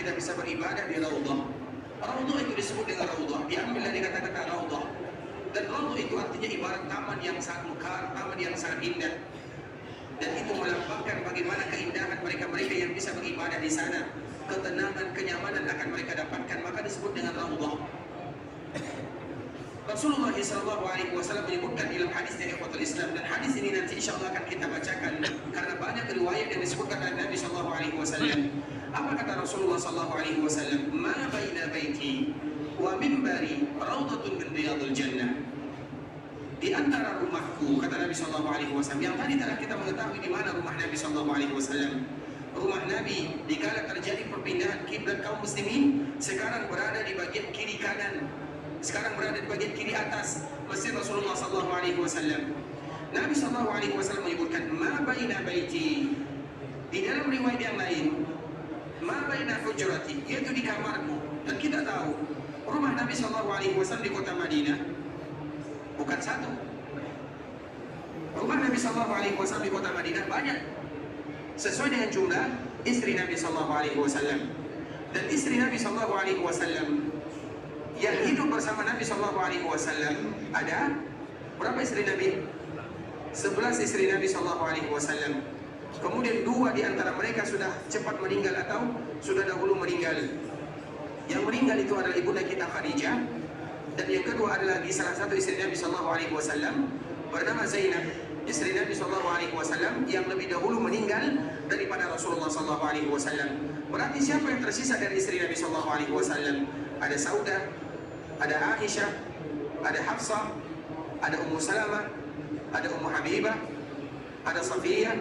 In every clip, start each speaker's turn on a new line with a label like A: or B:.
A: kita bisa beribadah di Raudhah. Raudhah itu disebut dengan Raudhah, diambil dari kata-kata Raudhah. Dan Raudhah itu artinya ibarat taman yang sangat mekar, taman yang sangat indah. Dan itu melambangkan bagaimana keindahan mereka-mereka yang bisa beribadah di sana. Ketenangan, kenyamanan akan mereka dapatkan, maka disebut dengan Raudhah. Rasulullah SAW menyebutkan dalam hadisnya ikhwatul Islam, dan hadis ini nanti insya Allah akan kita bacakan karena banyak riwayat yang disebutkan oleh Nabi SAW. Apa kata Rasulullah SAW? Ma baina baiti wa mimbari raudhatun min riyadil jannah. Di antara rumahku, kata Nabi SAW, yang tadi telah kita mengetahui di mana rumah Nabi SAW. Rumah Nabi dikala terjadi perpindahan kiblat kaum muslimin, sekarang berada di bagian kiri kanan, sekarang berada di bagian kiri atas masjid Rasulullah SAW. Nabi SAW menyebutkan ma baina baiti, di dalam riwayat yang lain ma baina hujrati, yaitu di kamarku. Dan kita tahu rumah Nabi SAW di kota Madinah bukan satu. Rumah Nabi SAW di kota Madinah banyak, sesuai dengan jumlah istri Nabi SAW. Dan istri Nabi SAW yang hidup bersama Nabi SAW ada berapa istri Nabi? 11 istri Nabi SAW. Kemudian 2 di antara mereka sudah cepat meninggal atau sudah dahulu meninggal. Yang meninggal itu adalah ibunda kita Khadijah, dan yang kedua adalah lagi salah satu istri Nabi SAW bernama Zainab, istri Nabi SAW yang lebih dahulu meninggal daripada Rasulullah SAW. Berarti siapa yang tersisa dari istri Nabi SAW? Ada Saudah, ada Aisyah, ada Hafsah, ada Ummu Salamah, ada Ummu Habibah, ada Safiyah,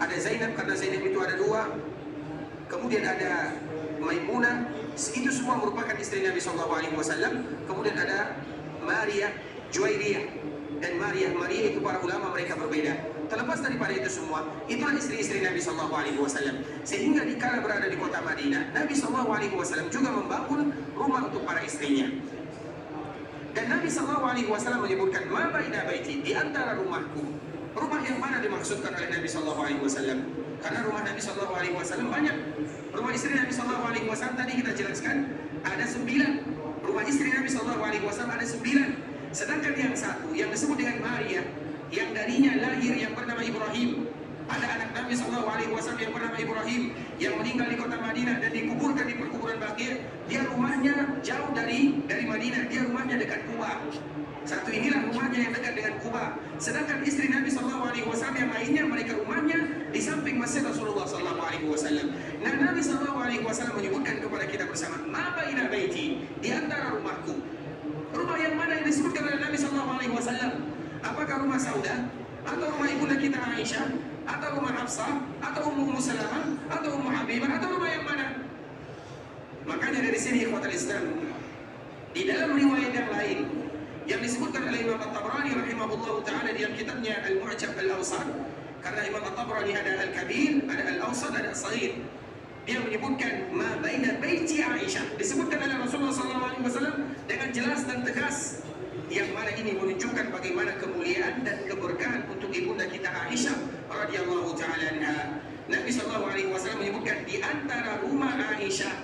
A: ada Zainab, karena Zainab itu ada 2. Kemudian ada Maimunah, itu semua merupakan istri Nabi SAW. Kemudian ada Maria, Juwairiyah, dan Maria itu para ulama mereka berbeda. Terlepas daripada itu semua, itulah istri-istri Nabi SAW. Sehingga dikala berada di kota Madinah, Nabi SAW juga membangun rumah untuk para istrinya. Dan Nabi SAW menyebutkan ma baina baiti, di antara rumahku. Rumah yang mana dimaksudkan oleh Nabi SAW? Karena rumah Nabi SAW banyak. Rumah istri Nabi SAW tadi kita jelaskan ada 9. Rumah istri Nabi SAW ada 9. Sedangkan yang satu yang disebut dengan Maria, yang darinya lahir yang bernama Ibrahim. Ada anak Nabi SAW yang bernama Ibrahim yang meninggal di kota Madinah dan dikuburkan di perkuburan Baqi'. Dia rumahnya jauh dari Madinah, dia rumahnya dekat Kuba. Satu inilah rumahnya yang dekat dengan Kuba. Sedangkan istri Nabi SAW yang lainnya, mereka rumahnya di samping masjid Rasulullah SAW. Nah, Nabi SAW menyebutkan kepada kita bersama, ma baina baiti, di antara rumahku. Rumah yang mana yang disebutkan oleh Nabi SAW? Apakah rumah Saudah, atau rumah ibunda kita Aisyah, atau rumah Hafsah, atau Ummu Salamah, atau Ummu Habibah, atau rumah yang mana? Makanya dari sini ikhwatul Islam, di dalam riwayat yang lain yang disebutkan oleh Imam At-Tabrani rahimahullah ta'ala di dalam kitabnya Al-Mu'jam Al-Awsat, karena Imam At-Tabrani ada Al-Kabir, ada Al-Awsat, ada Al-Saghir. Dia menyebutkan ma baina baiti Aisyah, disebutkan oleh Rasulullah SAW dengan jelas dan tegas, yang mana ini menunjukkan bagaimana kemuliaan dan keberkahan untuk ibunda kita Aisyah radhiyallahu ta'ala anha. Nabi SAW menyebutkan di antara rumah Aisyah,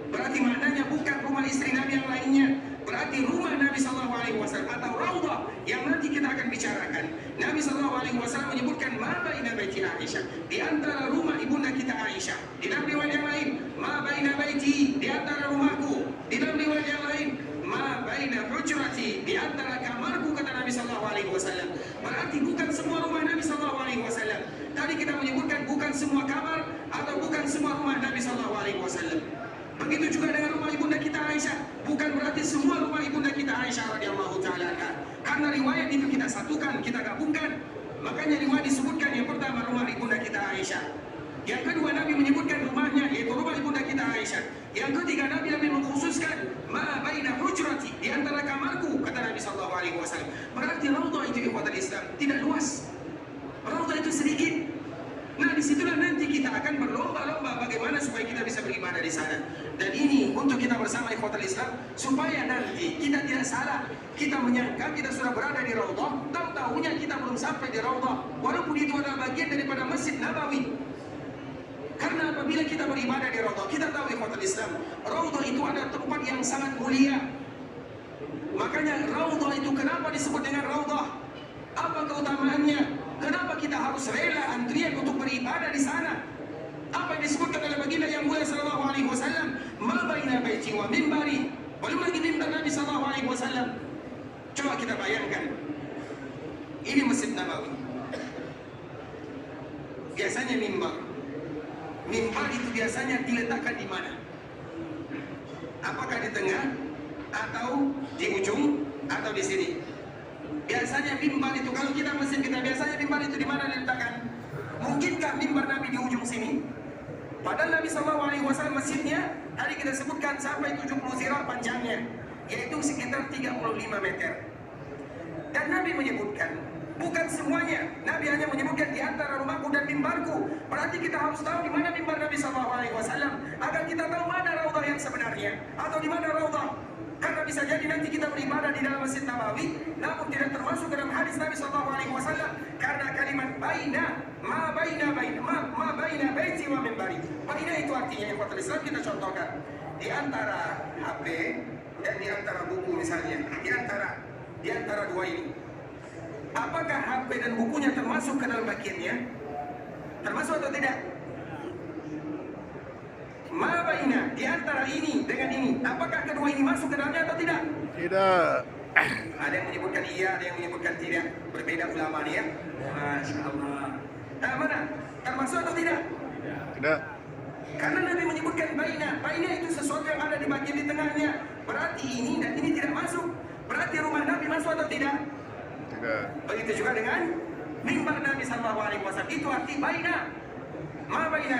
A: berarti maknanya bukan rumah istri Nabi yang lainnya, berarti rumah Nabi SAW atau Raudhah yang nanti kita akan bicarakan. Nabi SAW menyebutkan ma baina baiti Aisyah, di antara rumah ibunda kita Aisyah. Di dalam riwayat yang lain, ma baina baiti, di antara rumahku. Di dalam riwayat yang lain, ma baina hujrati, di antara kamarku, kata Nabi SAW. Berarti bukan semua rumah Nabi SAW. Tadi kita menyebutkan bukan semua kamar atau bukan semua rumah Nabi SAW. Begitu juga dengan rumah ibunda kita Aisyah, bukan berarti semua rumah ibunda kita Aisyah radhiyallahu ta'ala anha. Karena riwayat itu kita satukan, kita gabungkan. Makanya riwayat disebutkan yang pertama rumah ibunda kita Aisyah. Yang kedua Nabi menyebutkan rumahnya, yaitu rumah ibunda kita Aisyah. Yang ketiga Nabi mengkhususkan ma baina hujrati, di antara kamarku, kata Nabi SAW. Berarti Raudhah itu ikhwatul Islam tidak luas. Raudhah itu sedikit. Nah, disitulah nanti kita akan berlomba-lomba bagaimana supaya kita bisa beribadah di sana. Dan ini untuk kita bersama ikhwatul Islam, supaya nanti kita tidak salah. Kita menyangka kita sudah berada di Raudhah, tahu-tahunya kita belum sampai di Raudhah, walaupun itu adalah bagian daripada Masjid Nabawi. Karena apabila kita beribadah di Raudhah, kita adalah tempat yang sangat mulia. Makanya Raudhah itu kenapa disebut dengan Raudhah? Apa keutamaannya? Kenapa kita harus rela antrian untuk beribadah di sana? Apa yang disebutkan oleh baginda yang mulia sallallahu alaihi wasallam? Ma baina baiti wa mimbari. Belum lagi mimbar Nabi sallallahu alaihi wasallam. Coba kita bayangkan. Ini Masjid Nabawi. Biasanya mimbar. Mimbar itu biasanya diletakkan di mana? Apakah di tengah atau di ujung atau di sini? Biasanya mimbar itu, kalau kita masjid kita biasanya mimbar itu di mana diletakkan? Mungkinkah mimbar Nabi di ujung sini? Padahal Nabi SAW masjidnya tadi kita sebutkan sampai 70 zirah panjangnya, yaitu sekitar 35 meter. Dan Nabi menyebutkan, bukan semuanya. Nabi hanya menyebutkan di antara rumahku dan mimbarku. Berarti kita harus tahu di mana mimbar Nabi SAW agar kita tahu mana Raudhah yang sebenarnya atau di mana Raudhah. Karena bisa jadi nanti kita beribadah di dalam Masjid Nabawi, namun tidak termasuk dalam hadis Nabi SAW karena kalimat baina, ma baina baiti wa mimbari. Baina itu artinya yang kuat Islam. Kita contohkan di antara HP dan di antara buku misalnya, di antara dua ini. Apakah HP dan bukunya termasuk ke dalam bagiannya? Termasuk atau tidak? Ma baina, di antara ini dengan ini, apakah kedua ini masuk ke dalamnya atau tidak?
B: Tidak.
A: Ada yang menyebutkan iya, ada yang menyebutkan tidak. Berbeda ulama nih ya. Masya Allah. Mana? Termasuk atau tidak?
B: Tidak.
A: Karena Nabi menyebutkan baina. Baina itu sesuatu yang ada di bagian di tengahnya. Berarti ini dan ini tidak masuk. Berarti rumah Nabi masuk atau tidak?
B: Tidak.
A: Begitu juga dengan mimbar Nabi SAW. Itu arti baina. Ma baina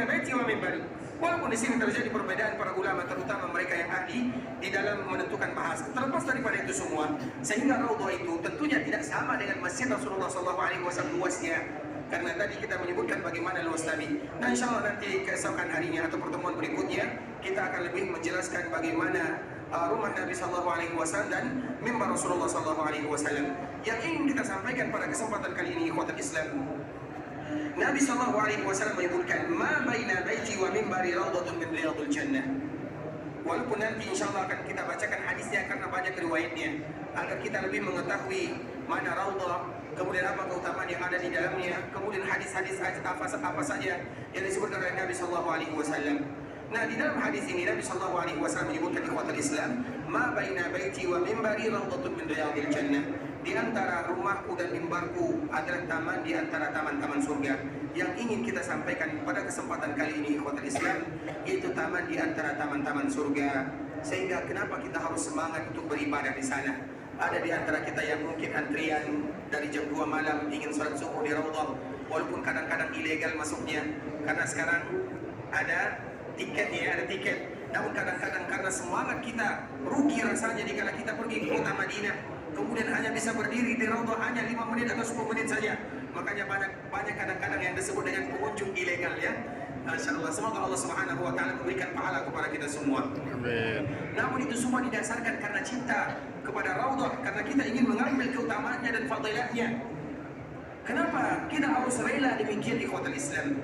A: baiti wa mimbari. Walaupun di sini terjadi perbedaan para ulama, terutama mereka yang ahli di dalam menentukan bahasa. Terlepas daripada itu semua, sehingga Raudhah itu tentunya tidak sama dengan Masjid Rasulullah SAW luasnya. Karena tadi kita menyebutkan bagaimana luas Nabi. Nah, insya Allah nanti keesokan harinya atau pertemuan berikutnya kita akan lebih menjelaskan bagaimana rumah Nabi SAW dan mimbar Rasulullah SAW. Yang ingin kita sampaikan pada kesempatan kali ini, ikhwatul Islam, Nabi SAW menyebutkan ma baina baiti wa mimbari raudhatun min riyadil jannah. Walaupun nanti insyaallah akan kita bacakan hadisnya karena banyak riwayatnya, agar kita lebih mengetahui mana raudhah, kemudian apa keutamaan yang ada di dalamnya, kemudian hadis-hadis apa saja yang disebutkan oleh Nabi SAW. Nah, di dalam hadis ini Nabi SAW menyebutkan ikhwatul Islam, ma baina baiti wa mimbari raudhatun min riyadil jannah. Di antara rumahku dan mimbarku adalah taman di antara taman-taman surga. Yang ingin kita sampaikan pada kesempatan kali ini ikhwatul Islam, yaitu taman di antara taman-taman surga. Sehingga kenapa kita harus semangat untuk beribadah di sana? Ada di antara kita yang mungkin antrian dari jam 2 malam ingin sholat subuh di Raudhah, walaupun kadang-kadang ilegal masuknya karena sekarang ada tiketnya, ada tiket. Namun kadang-kadang karena semangat kita, rugi rasanya dikala kita pergi ke kota Madinah, kemudian hanya bisa berdiri di Raudhah hanya 5 menit atau 10 menit saja. Makanya banyak kadang-kadang yang disebut dengan pengunjung ilegal ya. Masya Allah, semoga Allah Subhanahu wa Ta'ala memberikan pahala kepada kita semua.
B: Amin.
A: Namun itu semua didasarkan karena cinta kepada Raudhah, karena kita ingin mengambil keutamaannya dan fadilahnya. Kenapa kita harus rela demikian ikhwatul Islam?